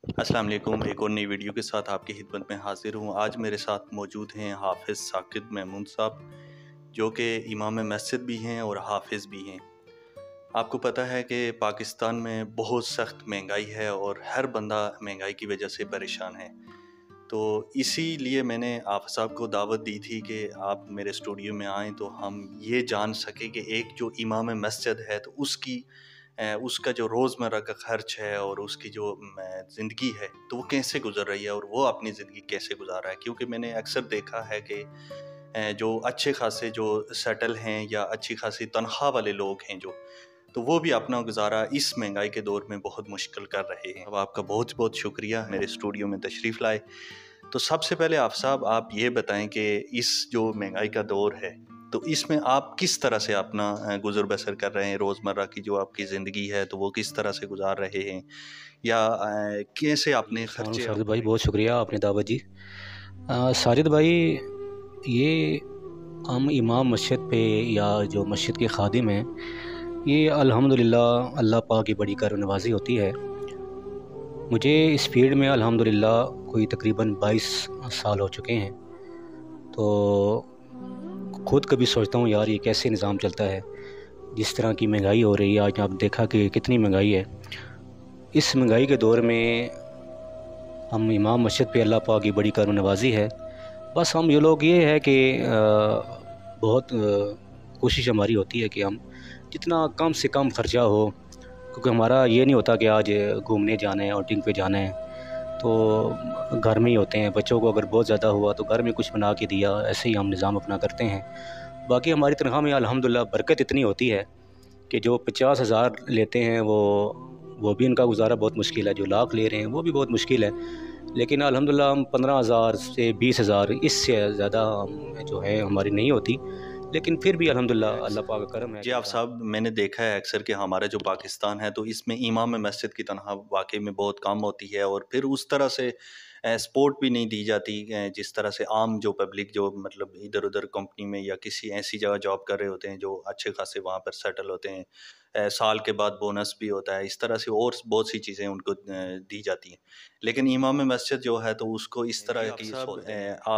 السلام علیکم، ایک اور نئی ویڈیو کے ساتھ آپ کی خدمت میں حاضر ہوں۔ آج میرے ساتھ موجود ہیں حافظ ثاقب محمود صاحب، جو کہ امام مسجد بھی ہیں اور حافظ بھی ہیں۔ آپ کو پتہ ہے کہ پاکستان میں بہت سخت مہنگائی ہے اور ہر بندہ مہنگائی کی وجہ سے پریشان ہے۔ تو اسی لیے میں نے حافظ صاحب کو دعوت دی تھی کہ آپ میرے اسٹوڈیو میں آئیں تو ہم یہ جان سکیں کہ ایک جو امام مسجد ہے تو اس کا جو روزمرہ کا خرچ ہے اور اس کی جو زندگی ہے تو وہ کیسے گزر رہی ہے اور وہ اپنی زندگی کیسے گزار رہا ہے، کیونکہ میں نے اکثر دیکھا ہے کہ جو اچھے خاصے جو سیٹل ہیں یا اچھی خاصی تنخواہ والے لوگ ہیں تو وہ بھی اپنا گزارا اس مہنگائی کے دور میں بہت مشکل کر رہے ہیں۔ اب آپ کا بہت بہت شکریہ میرے اسٹوڈیو میں تشریف لائے۔ تو سب سے پہلے آپ صاحب آپ یہ بتائیں کہ اس جو مہنگائی کا دور ہے تو اس میں آپ کس طرح سے اپنا گزر بسر کر رہے ہیں، روزمرہ کی جو آپ کی زندگی ہے تو وہ کس طرح سے گزار رہے ہیں، یا کیسے اپنے خرچے ساجد بھائی بہت شکریہ آپ نے دعوت دی۔ ساجد بھائی، یہ ہم امام مسجد پہ یا جو مسجد کے خادم ہیں، یہ الحمدللہ اللہ پاک کی بڑی کرم نوازی ہوتی ہے۔ مجھے اس فیلڈ میں الحمدللہ کوئی تقریباً 22 سال ہو چکے ہیں۔ تو خود کبھی سوچتا ہوں یار یہ کیسے نظام چلتا ہے، جس طرح کی مہنگائی ہو رہی ہے۔ آج آپ دیکھا کہ کتنی مہنگائی ہے۔ اس مہنگائی کے دور میں ہم امام مسجد پہ اللہ پاک کی بڑی کرم نوازی ہے۔ بس ہم یہ لوگ یہ ہے کہ بہت کوشش ہماری ہوتی ہے کہ ہم جتنا کم سے کم خرچہ ہو، کیونکہ ہمارا یہ نہیں ہوتا کہ آج گھومنے جانا ہے، آؤٹنگ پہ جانا ہے، تو گھر میں ہی ہوتے ہیں۔ بچوں کو اگر بہت زیادہ ہوا تو گھر میں کچھ بنا کے دیا، ایسے ہی ہم نظام اپنا کرتے ہیں۔ باقی ہماری تنخواہ میں الحمدللہ برکت اتنی ہوتی ہے کہ جو 50,000 لیتے ہیں وہ بھی ان کا گزارا بہت مشکل ہے، جو لاکھ لے رہے ہیں وہ بھی بہت مشکل ہے۔ لیکن الحمدللہ ہم 15,000 سے 20,000 اس سے زیادہ جو ہے ہماری نہیں ہوتی، لیکن پھر بھی الحمدللہ اللہ پاک کا کرم ہے جی کہ آپ میرا صاحب، میں نے دیکھا ہے اکثر کہ ہمارا جو پاکستان ہے تو اس میں امام مسجد کی تنخواہ واقعی میں بہت کم ہوتی ہے، اور پھر اس طرح سے سپورٹ بھی نہیں دی جاتی جس طرح سے عام جو پبلک جو مطلب ادھر ادھر کمپنی میں یا کسی ایسی جگہ جاب کر رہے ہوتے ہیں جو اچھے خاصے وہاں پر سیٹل ہوتے ہیں، سال کے بعد بونس بھی ہوتا ہے، اس طرح سے اور بہت سی چیزیں ان کو دی جاتی ہیں۔ لیکن امام مسجد جو ہے تو اس کو اس طرح کی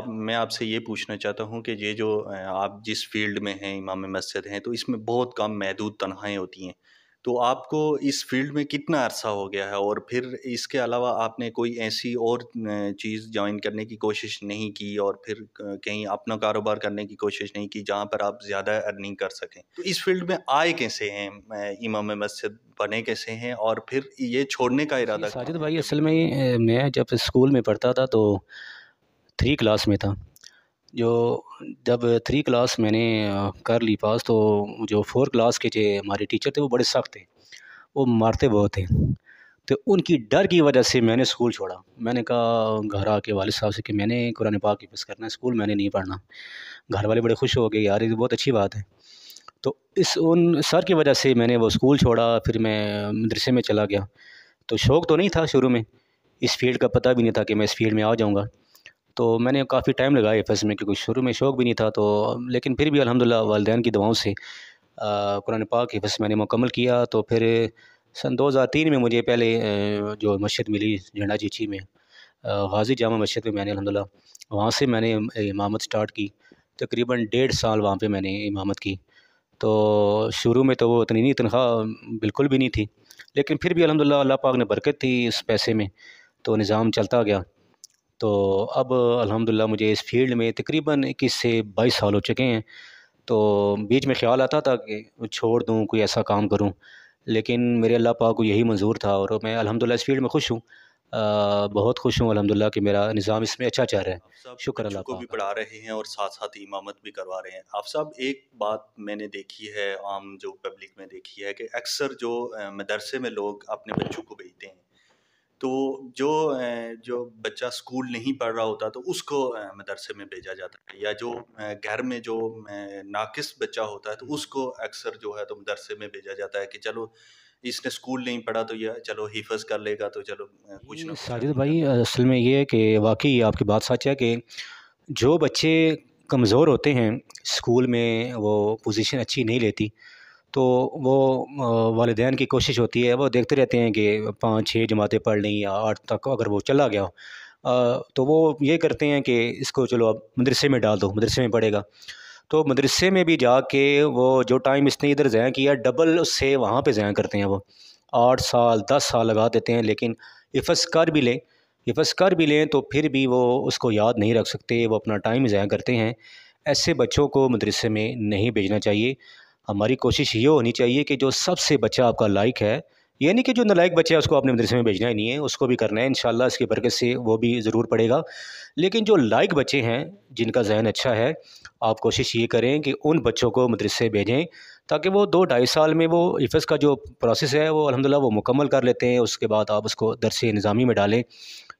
میں آپ سے یہ پوچھنا چاہتا ہوں کہ یہ جو آپ جس فیلڈ میں ہیں امام مسجد ہیں تو اس میں بہت کم محدود تنخواہیں ہوتی ہیں، تو آپ کو اس فیلڈ میں کتنا عرصہ ہو گیا ہے، اور پھر اس کے علاوہ آپ نے کوئی ایسی اور چیز جوائن کرنے کی کوشش نہیں کی، اور پھر کہیں اپنا کاروبار کرنے کی کوشش نہیں کی جہاں پر آپ زیادہ ارننگ کر سکیں؟ تو اس فیلڈ میں آئے کیسے ہیں، امام مسجد بنے کیسے ہیں، اور پھر یہ چھوڑنے کا ارادہ ساجد بھائی اصل میں میں جب اسکول میں پڑھتا تھا تو 3 کلاس میں تھا۔ جب 3 کلاس میں نے کر لی پاس، تو جو 4 کلاس کے جو ہمارے ٹیچر تھے وہ بڑے سخت تھے، وہ مارتے بہت تھے۔ تو ان کی ڈر کی وجہ سے میں نے اسکول چھوڑا۔ میں نے کہا گھر آ کے والد صاحب سے کہ میں نے قرآن پاک حفظ کرنا ہے، اسکول میں نے نہیں پڑھنا۔ گھر والے بڑے خوش ہو گئے، یار یہ بہت اچھی بات ہے۔ تو ان سر کی وجہ سے میں نے وہ اسکول چھوڑا، پھر میں مدرسے میں چلا گیا۔ تو شوق تو نہیں تھا شروع میں، اس فیلڈ کا پتہ بھی نہیں تھا کہ میں اس فیلڈ میں آ جاؤں گا، تو میں نے کافی ٹائم لگایا حفظ میں، کیونکہ شروع میں شوق بھی نہیں تھا۔ تو لیکن پھر بھی الحمدللہ والدین کی دعاؤں سے قرآن پاک حفظ میں نے مکمل کیا۔ تو پھر سن 2003 میں مجھے پہلے جو مسجد ملی جھنڈا چیچی میں، غازی جامع مسجد میں نے الحمدللہ وہاں سے میں نے امامت سٹارٹ کی۔ تقریباً 1.5 سال وہاں پہ میں نے امامت کی۔ تو شروع میں تو وہ اتنی نہیں تنخواہ بالکل بھی نہیں تھی، لیکن پھر بھی الحمدللہ اللہ پاک نے برکت تھی اس پیسے میں، تو نظام چلتا گیا۔ تو اب الحمدللہ مجھے اس فیلڈ میں تقریباً 21 سے 22 سال ہو چکے ہیں۔ تو بیچ میں خیال آتا تھا کہ چھوڑ دوں، کوئی ایسا کام کروں، لیکن میرے اللہ پاک کو یہی منظور تھا، اور میں الحمدللہ اس فیلڈ میں خوش ہوں، بہت خوش ہوں الحمدللہ کہ میرا نظام اس میں اچھا چل رہا ہے، شکر اللہ بچوں کو بھی پاک کا۔ پڑھا رہے ہیں اور ساتھ ساتھ امامت بھی کروا رہے ہیں۔ آپ صاحب ایک بات میں نے دیکھی ہے، عام جو پبلک میں دیکھی ہے، کہ اکثر جو مدرسے میں لوگ اپنے بچوں کو بھیجتے ہیں تو جو بچہ اسکول نہیں پڑھ رہا ہوتا تو اس کو مدرسے میں بھیجا جاتا ہے، یا جو گھر میں جو ناقص بچہ ہوتا ہے تو اس کو اکثر جو ہے تو مدرسے میں بھیجا جاتا ہے کہ چلو اس نے اسکول نہیں پڑھا تو یہ چلو حفظ کر لے گا تو چلو کچھ نہ کچھ ساجد بھائی اصل میں یہ ہے کہ واقعی آپ کی بات سچ ہے کہ جو بچے کمزور ہوتے ہیں اسکول میں وہ پوزیشن اچھی نہیں لیتی، تو وہ والدین کی کوشش ہوتی ہے، وہ دیکھتے رہتے ہیں کہ 5-6 جماعتیں پڑھ لیں یا 8 تک اگر وہ چلا گیا تو وہ یہ کرتے ہیں کہ اس کو چلو اب مدرسے میں ڈال دو، مدرسے میں پڑھے گا۔ تو مدرسے میں بھی جا کے وہ جو ٹائم اس نے ادھر ضائع کیا ڈبل اس سے وہاں پہ ضائع کرتے ہیں، وہ 8 سال 10 سال لگا دیتے ہیں، لیکن حفظ کر بھی لیں تو پھر بھی وہ اس کو یاد نہیں رکھ سکتے، وہ اپنا ٹائم ضائع کرتے ہیں۔ ایسے بچوں کو مدرسے میں نہیں بھیجنا چاہیے۔ ہماری کوشش یہ ہونی چاہیے کہ جو سب سے بچہ آپ کا لائق ہے، یہ نہیں کہ جو نالائق بچہ ہے اس کو اپنے مدرسے میں بھیجنا ہی نہیں ہے، اس کو بھی کرنا ہے انشاءاللہ، اس کی برکت سے وہ بھی ضرور پڑھے گا۔ لیکن جو لائق بچے ہیں، جن کا ذہن اچھا ہے، آپ کوشش یہ کریں کہ ان بچوں کو مدرسے بھیجیں تاکہ وہ 2-2.5 سال میں وہ حفظ کا جو پروسیس ہے وہ الحمدللہ وہ مکمل کر لیتے ہیں۔ اس کے بعد آپ اس کو درس نظامی میں ڈالیں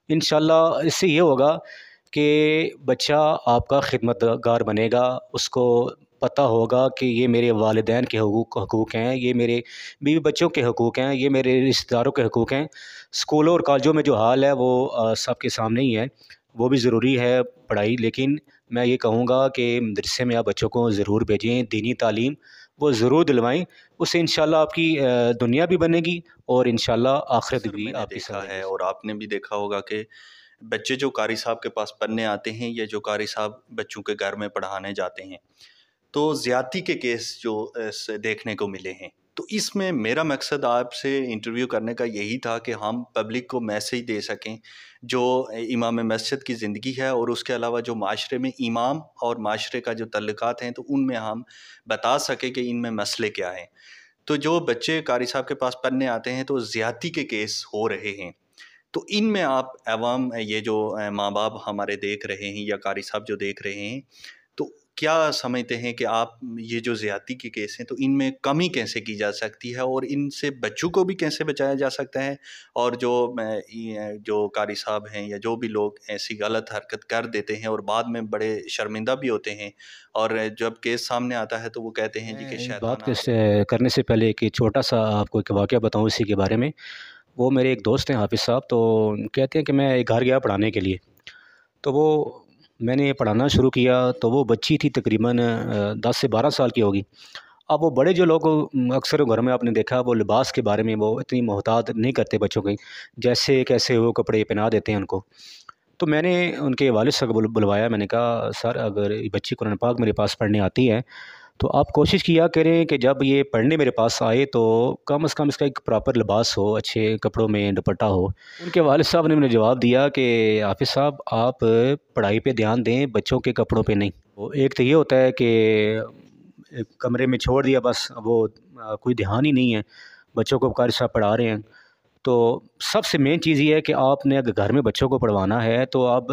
انشاءاللہ۔ اس سے یہ ہوگا کہ بچہ آپ کا خدمت گار بنے گا، اس کو پتہ ہوگا کہ یہ میرے والدین کے حقوق ہیں، یہ میرے بیوی بچوں کے حقوق ہیں، یہ میرے رشتہ داروں کے حقوق ہیں۔ اسکولوں اور کالجوں میں جو حال ہے وہ سب کے سامنے ہی ہے، وہ بھی ضروری ہے پڑھائی، لیکن میں یہ کہوں گا کہ مدرسے میں آپ بچوں کو ضرور بھیجیں، دینی تعلیم وہ ضرور دلوائیں، اس سے انشاءاللہ آپ کی دنیا بھی بنے گی اور انشاءاللہ آخرت اکثر بھی میں نے آپ کی دیکھا سنورے ہے گی۔ اور آپ نے بھی دیکھا ہوگا کہ بچے جو قاری صاحب کے پاس پڑھنے آتے ہیں یا جو قاری صاحب بچوں کے گھر میں پڑھانے جاتے ہیں تو زیادتی کے کیس جو دیکھنے کو ملے ہیں۔ تو اس میں میرا مقصد آپ سے انٹرویو کرنے کا یہی تھا کہ ہم پبلک کو میسیج دے سکیں جو امام مسجد کی زندگی ہے، اور اس کے علاوہ جو معاشرے میں امام اور معاشرے کا جو تعلقات ہیں تو ان میں ہم بتا سکیں کہ ان میں مسئلے کیا ہیں۔ تو جو بچے قاری صاحب کے پاس پڑھنے آتے ہیں تو زیادتی کے کیس ہو رہے ہیں، تو ان میں آپ عوام یہ جو ماں باپ ہمارے دیکھ رہے ہیں یا قاری صاحب جو دیکھ رہے ہیں، تو کیا سمجھتے ہیں کہ آپ یہ جو زیادتی کے کیس ہیں تو ان میں کمی کیسے کی جا سکتی ہے اور ان سے بچوں کو بھی کیسے بچایا جا سکتا ہے، اور جو قاری صاحب ہیں یا جو بھی لوگ ایسی غلط حرکت کر دیتے ہیں اور بعد میں بڑے شرمندہ بھی ہوتے ہیں اور جب کیس سامنے آتا ہے تو وہ کہتے ہیں جی کہ میں اس شیطان بات آ گیا۔ کرنے سے پہلے ایک چھوٹا سا آپ کو ایک واقعہ بتاؤں اسی کے بارے میں۔ وہ میرے ایک دوست ہیں حافظ صاحب، تو کہتے ہیں کہ میں ایک گھر گیا پڑھانے کے لیے، تو وہ میں نے پڑھانا شروع کیا تو وہ بچی تھی تقریباً 10 سے 12 سال کی ہوگی۔ اب وہ بڑے جو لوگ اکثر گھر میں آپ نے دیکھا وہ لباس کے بارے میں وہ اتنی محتاط نہیں کرتے بچوں کی، جیسے کیسے وہ کپڑے پہنا دیتے ہیں ان کو۔ تو میں نے ان کے والد صاحب کو بلوایا، میں نے کہا سر اگر یہ بچی قرآن پاک میرے پاس پڑھنے آتی ہے تو آپ کوشش کیا کریں کہ جب یہ پڑھنے میرے پاس آئے تو کم از کم اس کا ایک پراپر لباس ہو، اچھے کپڑوں میں دوپٹہ ہو۔ ان کے والد صاحب نے مجھے جواب دیا کہ حافظ صاحب آپ پڑھائی پہ دھیان دیں، بچوں کے کپڑوں پہ نہیں۔ وہ ایک تو یہ ہوتا ہے کہ کمرے میں چھوڑ دیا بس، وہ کوئی دھیان ہی نہیں ہے، بچوں کو قاری صاحب پڑھا رہے ہیں۔ تو سب سے مین چیز یہ ہے کہ آپ نے اگر گھر میں بچوں کو پڑھوانا ہے تو آپ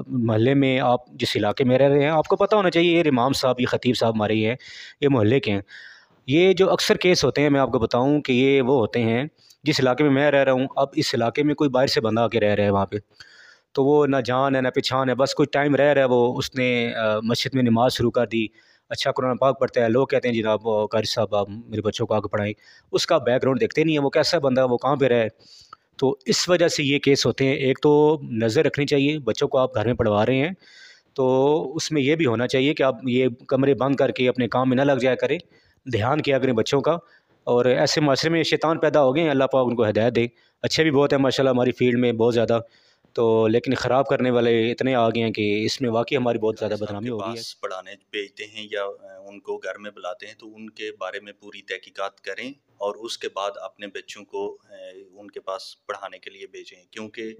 محلے میں آپ جس علاقے میں رہ رہے ہیں آپ کو پتہ ہونا چاہیے یہ امام صاحب یہ خطیب صاحب ہمارے یہ ہیں، یہ محلے کے ہیں۔ یہ جو اکثر کیس ہوتے ہیں میں آپ کو بتاؤں کہ یہ وہ ہوتے ہیں جس علاقے میں رہ رہا ہوں، اب اس علاقے میں کوئی باہر سے بندہ آ کے رہ رہا ہے وہاں پہ، تو وہ نہ جان ہے نہ پہچان ہے، بس کوئی ٹائم رہ رہا ہے، وہ اس نے مسجد میں نماز شروع کر دی، اچھا قرآن پاک پڑھتا ہے، لوگ کہتے ہیں جناب قاری صاحب آپ میرے بچوں کو آگے پڑھائیں، اس کا بیک گراؤنڈ دیکھتے نہیں ہیں، وہ کیسا بندہ ہے، وہ کہاں پہ رہے۔ تو اس وجہ سے یہ کیس ہوتے ہیں۔ ایک تو نظر رکھنی چاہیے، بچوں کو آپ گھر میں پڑھوا رہے ہیں تو اس میں یہ بھی ہونا چاہیے کہ آپ یہ کمرے بند کر کے اپنے کام میں نہ لگ جایا کریں، دھیان کیا کریں بچوں کا۔ اور ایسے معاشرے میں شیطان پیدا ہو گئے ہیں، اللہ پاک ان کو ہدایت دے، اچھے بھی بہت ہیں ماشاءاللہ ہماری فیلڈ میں بہت زیادہ، تو لیکن خراب کرنے والے اتنے آ گئے ہیں کہ اس میں واقعی ہماری بہت قاری زیادہ صاحب بدنامی کے ہو گئی ہے۔ پاس پڑھانے بھیجتے ہیں یا ان کو گھر میں بلاتے ہیں تو ان کے بارے میں پوری تحقیقات کریں اور اس کے بعد اپنے بچوں کو ان کے پاس پڑھانے کے لیے بھیجیں، کیونکہ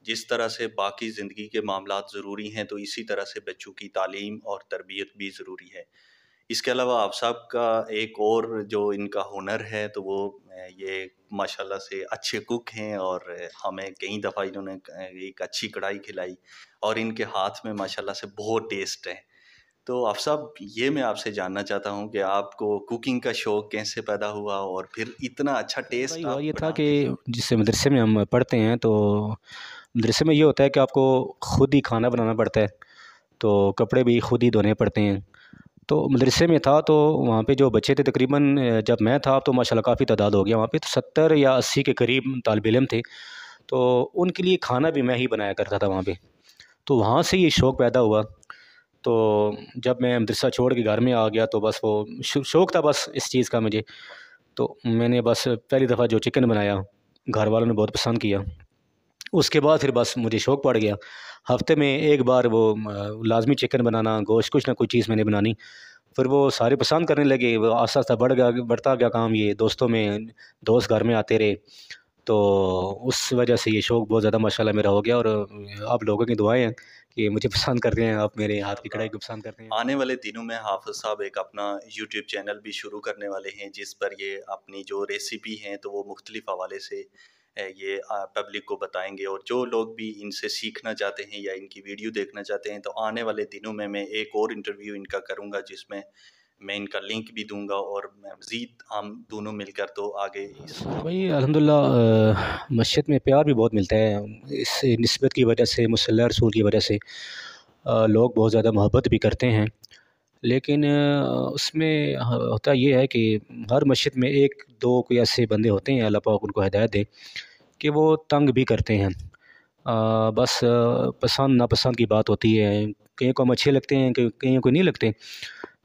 جس طرح سے باقی زندگی کے معاملات ضروری ہیں تو اسی طرح سے بچوں کی تعلیم اور تربیت بھی ضروری ہے۔ اس کے علاوہ آپ صاحب کا ایک اور جو ان کا ہنر ہے تو وہ یہ ماشاءاللہ سے اچھے کک ہیں، اور ہمیں کئی دفعہ انہوں نے ایک اچھی کڑھائی کھلائی اور ان کے ہاتھ میں ماشاءاللہ سے بہت ٹیسٹ ہے۔ تو آپ صاحب یہ میں آپ سے جاننا چاہتا ہوں کہ آپ کو کوکنگ کا شوق کیسے پیدا ہوا اور پھر اتنا اچھا سر بھائی ٹیسٹ ہوا آپ یہ تھا بنا کہ کیسے۔ جس سے مدرسے میں ہم پڑھتے ہیں تو مدرسے میں یہ ہوتا ہے کہ آپ کو خود ہی کھانا بنانا پڑتا ہے، تو کپڑے بھی خود ہی دھونے پڑتے ہیں۔ تو مدرسے میں تھا تو وہاں پہ جو بچے تھے تقریباً جب میں تھا تو ماشاءاللہ کافی تعداد ہو گیا وہاں پہ، تو 70 یا 80 کے قریب طالب علم تھے، تو ان کے لیے کھانا بھی میں ہی بنایا کرتا تھا وہاں پہ، تو وہاں سے یہ شوق پیدا ہوا۔ تو جب میں مدرسہ چھوڑ کے گھر میں آ گیا تو بس وہ شوق تھا بس اس چیز کا مجھے، تو میں نے بس پہلی دفعہ جو چکن بنایا گھر والوں نے بہت پسند کیا، اس کے بعد پھر بس مجھے شوق پڑ گیا، ہفتے میں ایک بار وہ لازمی چکن بنانا، گوشت کچھ نہ کچھ چیز میں نے بنانی، پھر وہ سارے پسند کرنے لگے، وہ آہستہ آہستہ بڑھتا گیا کام، یہ دوستوں میں دوست گھر میں آتے رہے، تو اس وجہ سے یہ شوق بہت زیادہ ماشاءاللہ میرا ہو گیا، اور آپ لوگوں کی دعائیں ہیں کہ مجھے پسند کرتے ہیں، آپ میرے ہاتھ کی کڑھائی کو پسند کرتے ہیں۔ آنے والے دنوں میں حافظ صاحب ایک اپنا یوٹیوب چینل بھی شروع کرنے والے ہیں، جس پر یہ اپنی جو ریسیپی ہیں تو وہ مختلف حوالے سے یہ پبلک کو بتائیں گے، اور جو لوگ بھی ان سے سیکھنا چاہتے ہیں یا ان کی ویڈیو دیکھنا چاہتے ہیں تو آنے والے دنوں میں ایک اور انٹرویو ان کا کروں گا، جس میں میں ان کا لنک بھی دوں گا، اور مزید ہم دونوں مل کر تو آگے اس بھائی الحمدللہ مسجد میں پیار بھی بہت ملتا ہے، اس نسبت کی وجہ سے، مصلی رسول کی وجہ سے لوگ بہت زیادہ محبت بھی کرتے ہیں، لیکن اس میں ہوتا یہ ہے کہ ہر مسجد میں ایک دو کوئی ایسے بندے ہوتے ہیں، اللہ پاک ان کو ہدایت دے، کہ وہ تنگ بھی کرتے ہیں، بس پسند ناپسند کی بات ہوتی ہے، کہیں کو ہم اچھے لگتے ہیں کہیں کو نہیں لگتے،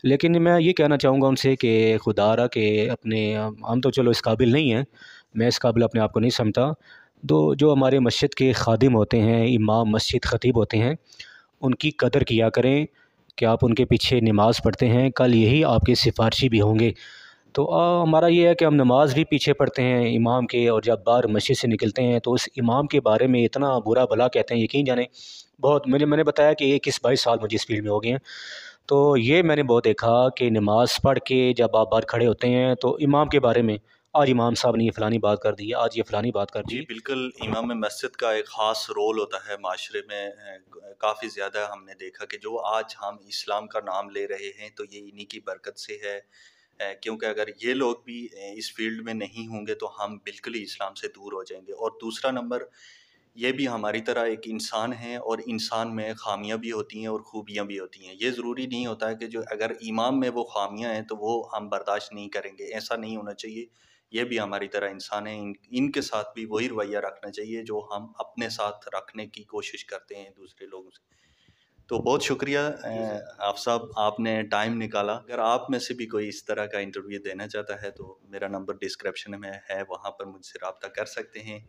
لیکن میں یہ کہنا چاہوں گا ان سے کہ خدا را کہ اپنے ہم تو چلو اس قابل نہیں ہیں، میں اس قابل اپنے آپ کو نہیں سمجھتا، جو ہمارے مسجد کے خادم ہوتے ہیں، امام مسجد خطیب ہوتے ہیں، ان کی قدر کیا کریں کہ آپ ان کے پیچھے نماز پڑھتے ہیں، کل یہی آپ کے سفارشی بھی ہوں گے، تو ہمارا یہ ہے کہ ہم نماز بھی پیچھے پڑھتے ہیں امام کے، اور جب باہر مسجد سے نکلتے ہیں تو اس امام کے بارے میں اتنا برا بھلا کہتے ہیں، یقین جانیں بہت، میں نے بتایا کہ 21-22 سال مجھے اس فیلڈ میں ہو گئے ہیں، تو یہ میں نے بہت دیکھا کہ نماز پڑھ کے جب آپ باہر کھڑے ہوتے ہیں تو امام کے بارے میں، آج امام صاحب نے یہ فلانی بات کر دی، آج یہ فلانی بات کر جی دی۔ بالکل، امام مسجد کا ایک خاص رول ہوتا ہے معاشرے میں، کافی زیادہ ہم نے دیکھا کہ جو آج ہم اسلام کا نام لے رہے ہیں تو یہ انہی کی برکت سے ہے، کیونکہ اگر یہ لوگ بھی اس فیلڈ میں نہیں ہوں گے تو ہم بالکل ہی اسلام سے دور ہو جائیں گے، اور دوسرا نمبر یہ بھی ہماری طرح ایک انسان ہے، اور انسان میں خامیاں بھی ہوتی ہیں اور خوبیاں بھی ہوتی ہیں، یہ ضروری نہیں ہوتا ہے کہ جو اگر امام میں وہ خامیاں ہیں تو وہ ہم برداشت نہیں کریں گے، ایسا نہیں ہونا چاہیے، یہ بھی ہماری طرح انسان ہیں، ان کے ساتھ بھی وہی رویہ رکھنا چاہیے جو ہم اپنے ساتھ رکھنے کی کوشش کرتے ہیں دوسرے لوگوں سے۔ تو بہت شکریہ آپ صاحب، آپ نے ٹائم نکالا، اگر آپ میں سے بھی کوئی اس طرح کا انٹرویو دینا چاہتا ہے تو میرا نمبر ڈسکرپشن میں ہے، وہاں پر مجھ سے رابطہ کر سکتے ہیں۔